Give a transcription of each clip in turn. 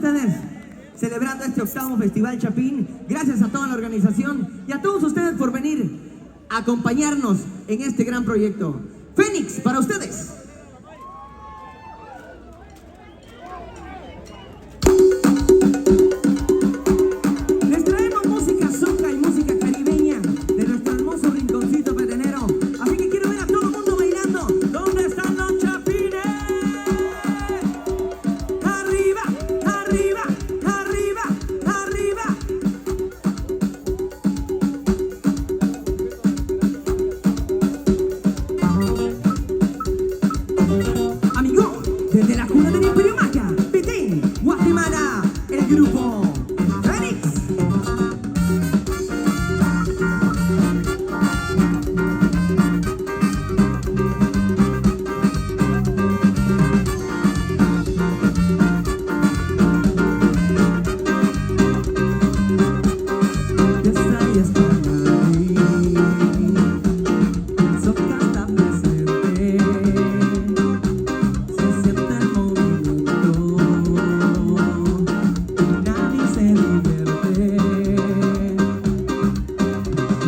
ustedes celebrando este 8º Festival Chapín. Gracias a toda la organización y a todos ustedes por venir a acompañarnos en este gran proyecto. Fénix, para ustedes. Les traemos música soca y música caribeña de nuestro hermoso rinconcito petenero. Así que quiero ver a todo el mundo bailando. ¿Dónde están los chapines? Arriba, arriba, arriba, arriba. Amigo, desde la cuna del Imperio Maya, Petén, Guatemala, el grupo Fénix. Ya está ahí, soca está presente, se siente el movimiento, nadie se divierte.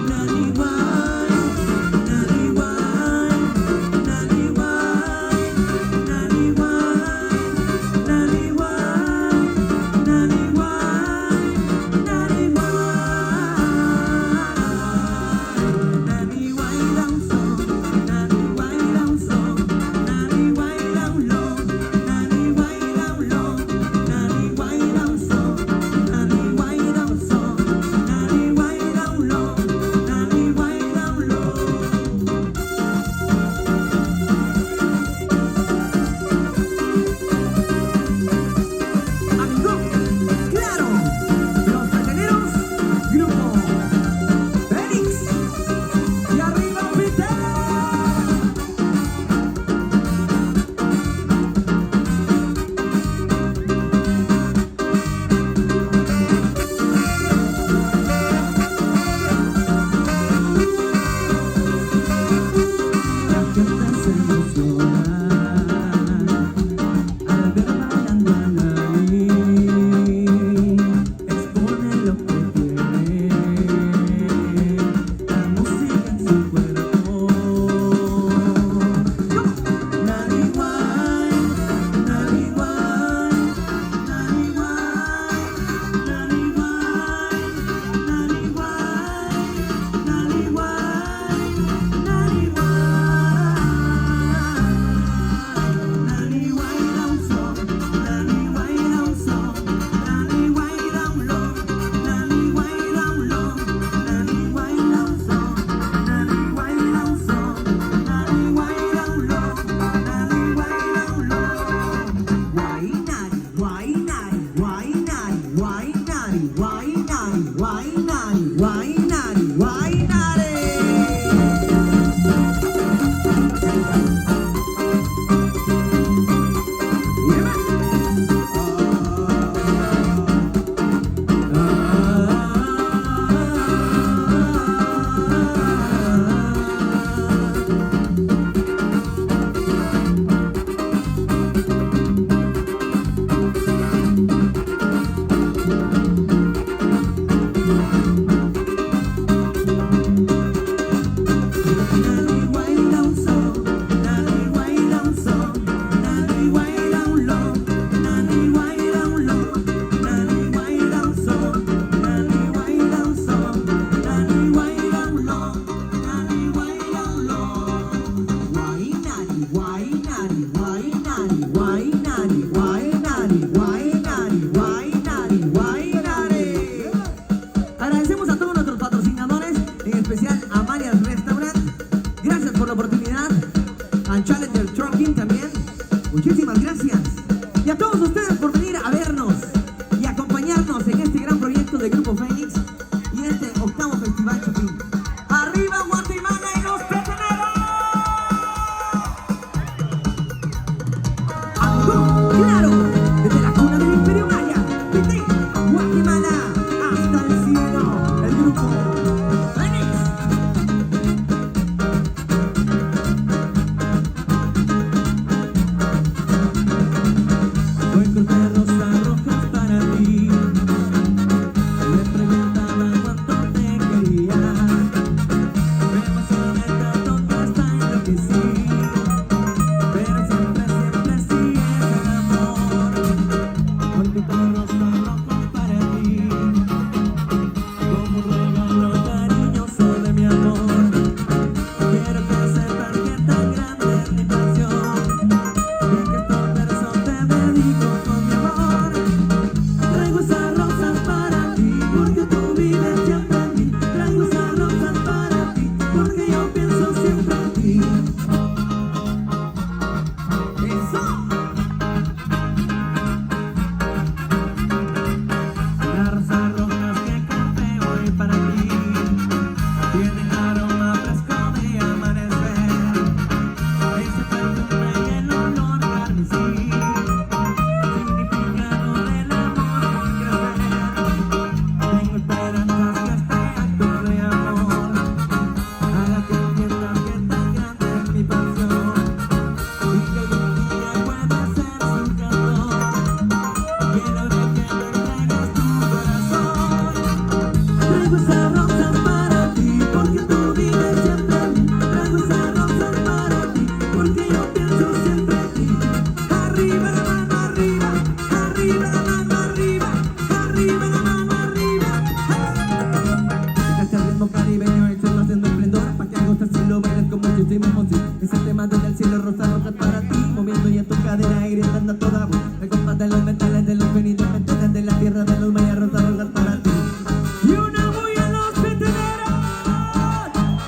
Nadie guay, nadie guay, nadie guay, nadie guay, nadie guay, nadie guay, nadie guay. Nadie guay down song, nadie guay down song, nadie guay down low, nadie guay down low, nadie guay down song, nadie guay down song, nadie guay down low, nadie guay down low. Amigo, claro, los peteneros, grupo Fénix. Y arriba, Petén. La gente se emociona al ver bailando a Anaí. Expone lo que tiene, la música en su cuerpo. Nadie guay, nadie guay, nadie guay, nadie guay, nadie guay, nadie guay, nadie guay down song, nadie guay down song, nadie guay down low, nadie guay down low, nadie guay down song, nadie guay down song, nadie guay down low, nadie guay down low. Guay nadie, guay nadie, guay nadie, guay nadie, guay nadie, guay nadie, guay nadie, guay nadie. Nadie guay down song, nadie guay down song, nadie guay down low, nadie guay down low, nadie guay down song, nadie guay down song, nadie guay down low, nadie guay down low. Guay nadie, guay nadie, guay nadie, guay nadie, guay nadie, guay nadie, guay nadie, guay nadie. Agradecemos a todos nuestros patrocinadores, en especial a Maria's Restaurant. Gracias por la oportunidad. A Challenger Trucking también. Muchísimas gracias. Y a todos ustedes por venir a vernos y acompañarnos en este gran proyecto de Grupo Fénix y este 8º Festival Chapín. ¡Arriba Guatemala y los peteneros! ¡Amigo, claro! Desde la cuna del Imperio Maya, Petén, Guatemala, hasta el cielo, el grupo Fénix. Voy con rosas rojas para de los metales, de los venidos, metales de la tierra, de los mayas, rosados para ti. Y una bulla en los petederos.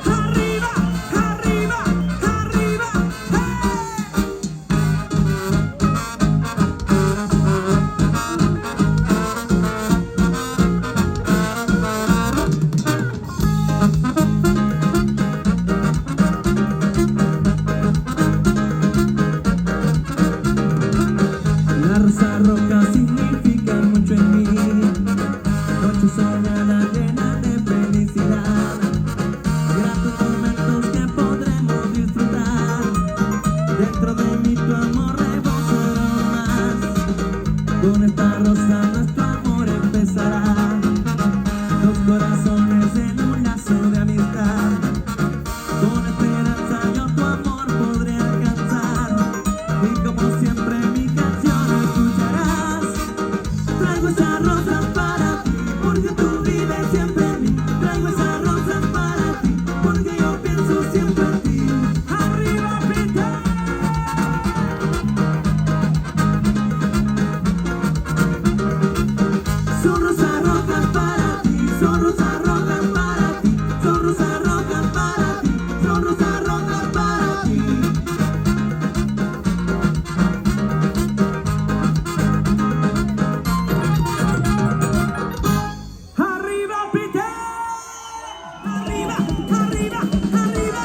Arriba, arriba, arriba, La rosa roja significa mucho en mí, noche soñada llena de felicidad, gratos momentos que podremos disfrutar, dentro de mí tu amor rebosa más, con esta rosa nuestro amor empezará, dos corazones en un lazo de amistad, con esperanza yo tu amor podré alcanzar, y como siempre mi canción escucharás. Traigo esas rosas para ti, porque tú vives siempre en mí. Traigo esas rosas para ti, porque yo pienso siempre en ti. ¡Arriba, Peter! Son rosas rojas para ti, son rosas rojas para ti, son rosas rojas para ti, son rosas rojas para ti. ¡Arriba, Peter! ¡Arriba, arriba, arriba!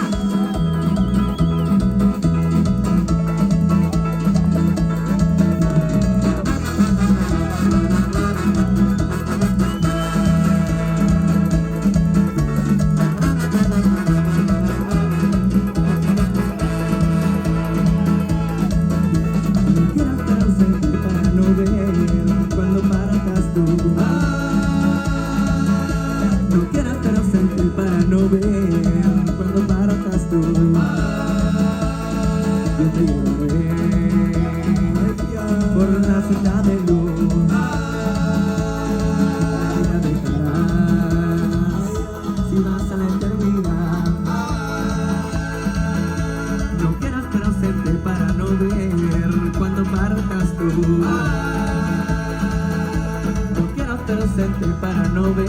Quiero estar ausente para no ver cuando partas tú. No quiero estar ausente para no ver cuando partas tú. Yo te llevaré por una senda de luz. La vida dejarás si vas a la eternidad. No quiero estar ausente para no ver cuando partas tú. No quiero estar ausente para no ver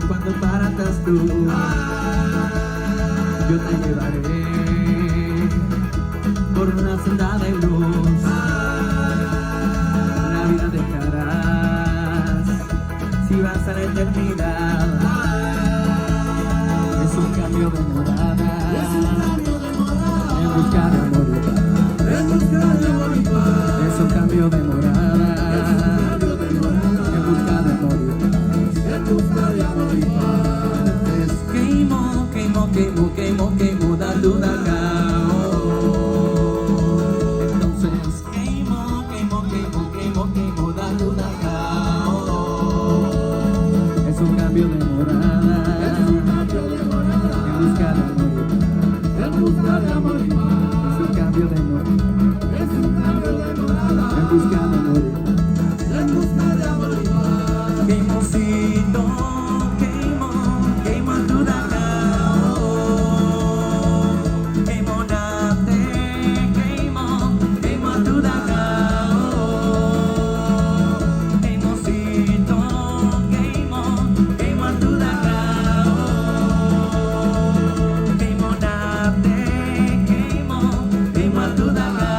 cuando partas tú. Yo te llevaré por una senda de luz. La vida dejarás si vas a la eternidad. Es un cambio de morada, en busca de amor y paz. Es un cambio de morada, en busca de amor y paz. Es queimo, queimo, queimo, queimo, queimo, da duda entonces queimo, queimo, queimo, queimo, queimo, da duda es un cambio de morada, en busca de amor y paz. En busca de amor y paz. Es un cambio de morada, es un cambio de morada, en busca de amor y paz. En busca de amor y paz. Queimocito, queimo, queimo tu dacao. Queimo nate, queimo, queimo tu dacao. Queimocito, queimo, queimo tu dacao. Queimo nate, queimo, queimo tu dacao.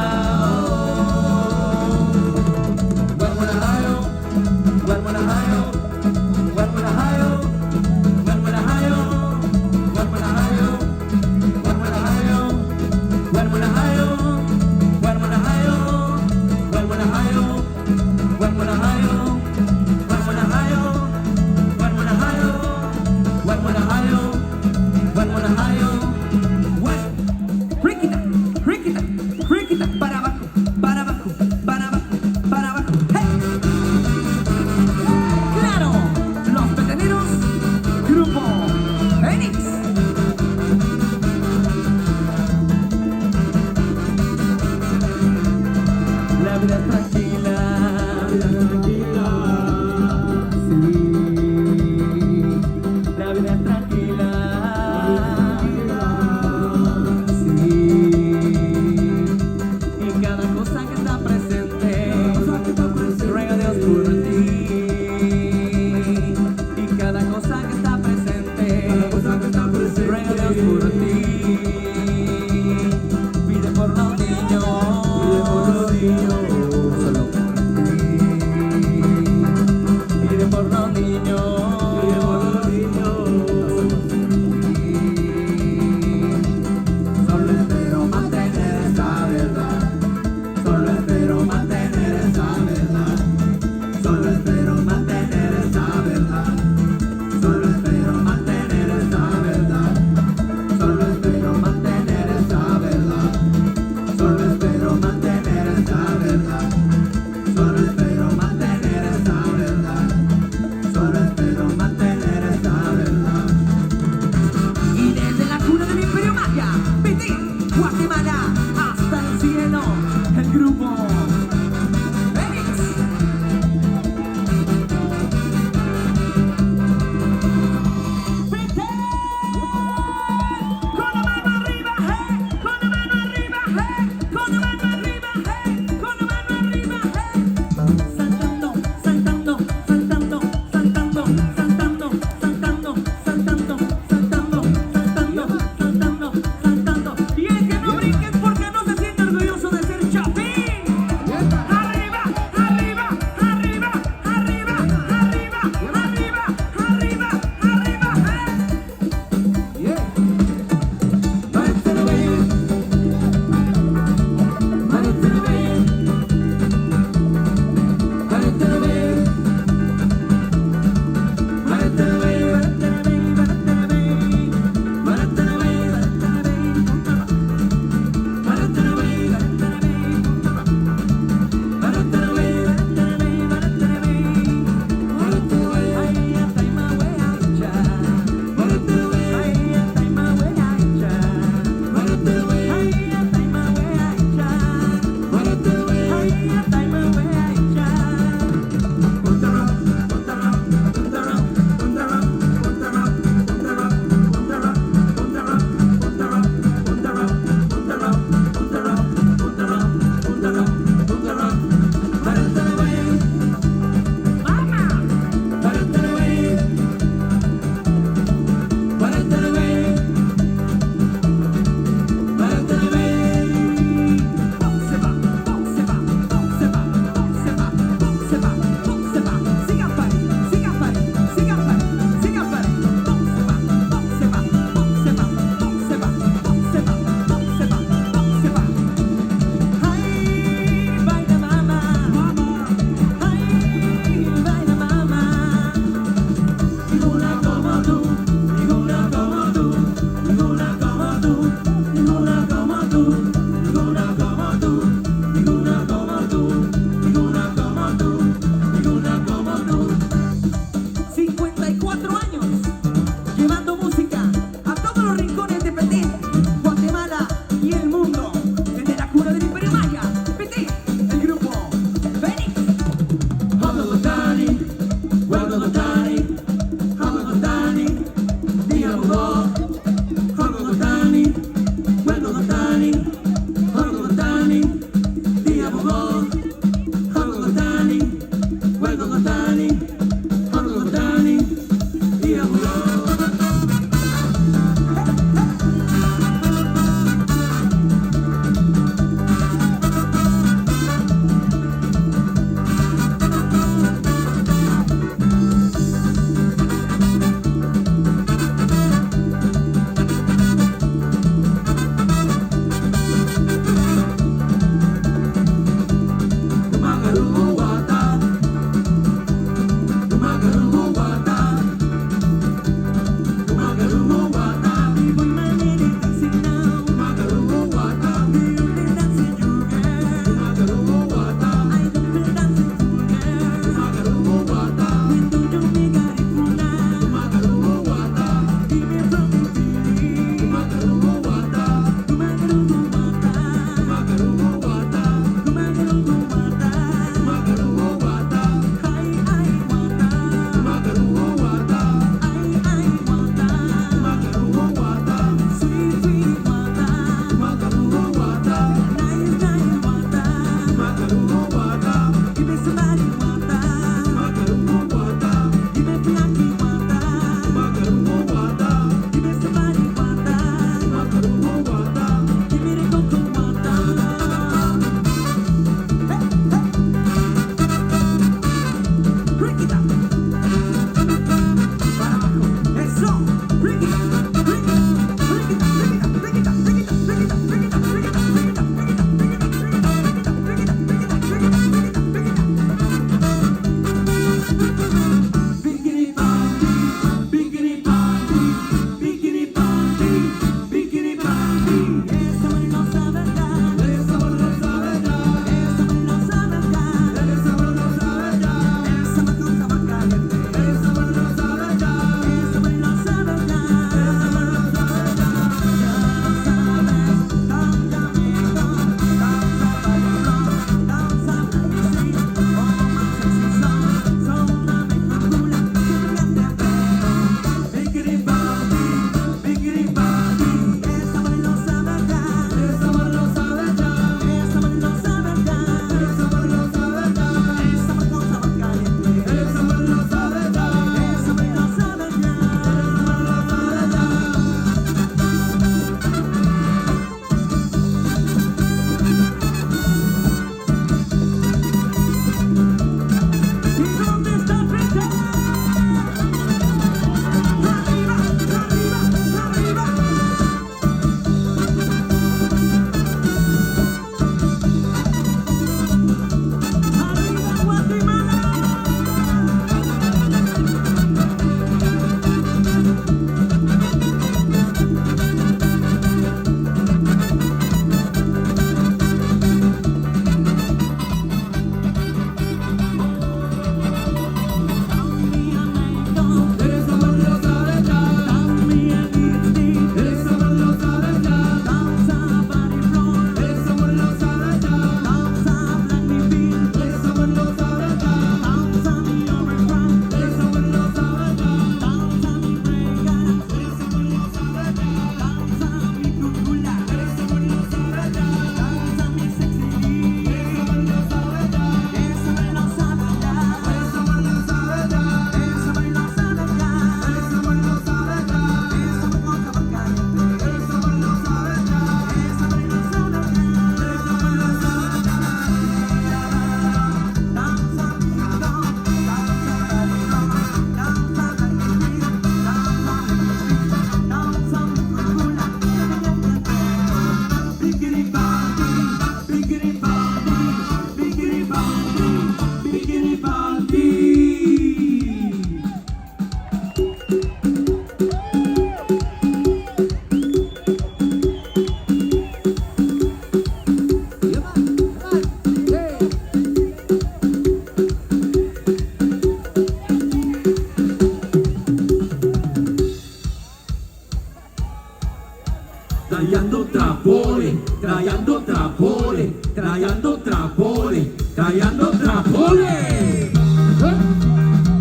Trapole.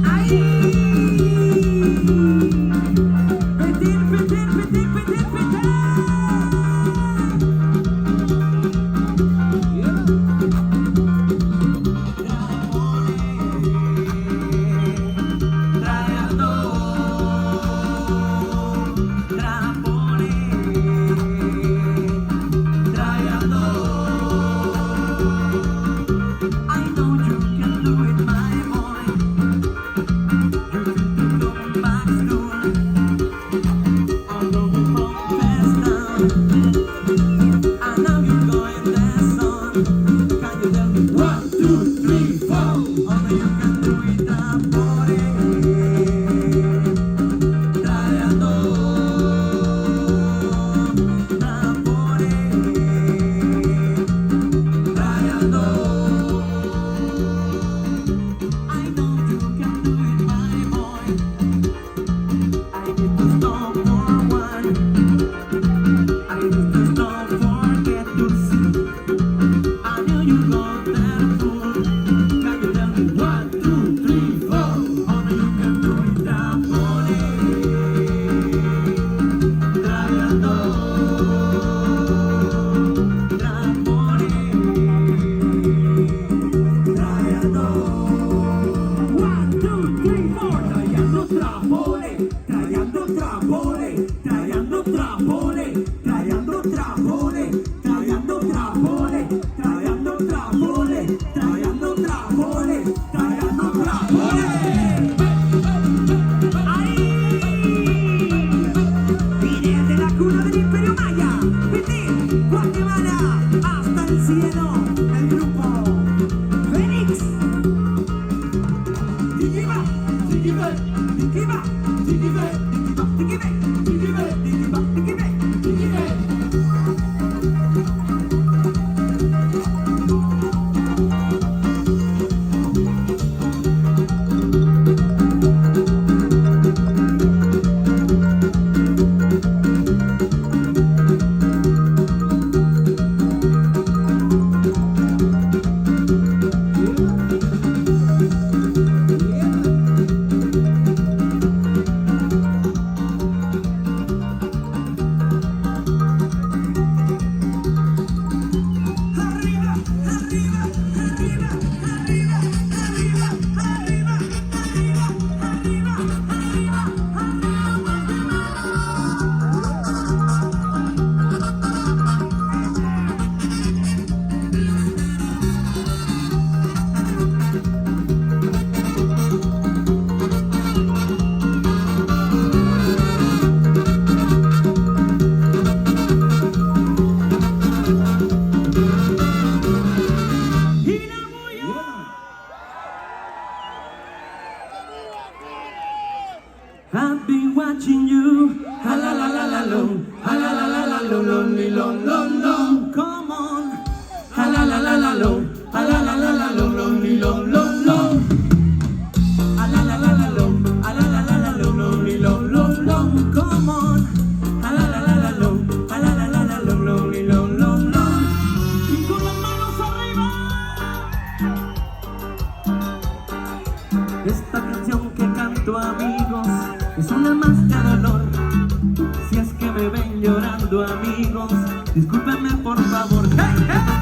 ¡Ay! ¡Petir, petir, petir, petir, petir! El grupo Fénix. Tiquiba, tiquiba, tiquiba, tiquiba, tiquiba, tiquiba, tiquiba, tiquiba, tiquiba. I've been watching you, ha la la la la long, ha la la la la long, lonely long, long, long. Come on, ha la la la la long, ha la la la la long, lonely long, long, long. Ha la la la la long, ha la la la la long, lonely long, long, long. Come on, ha la la la la long, ha la la la la long, lonely long, long, long. Y con las manos arriba. Esta canción que canto, amigos, es una más de dolor. Si es que me ven llorando, amigos, discúlpenme por favor. ¡Hey, hey!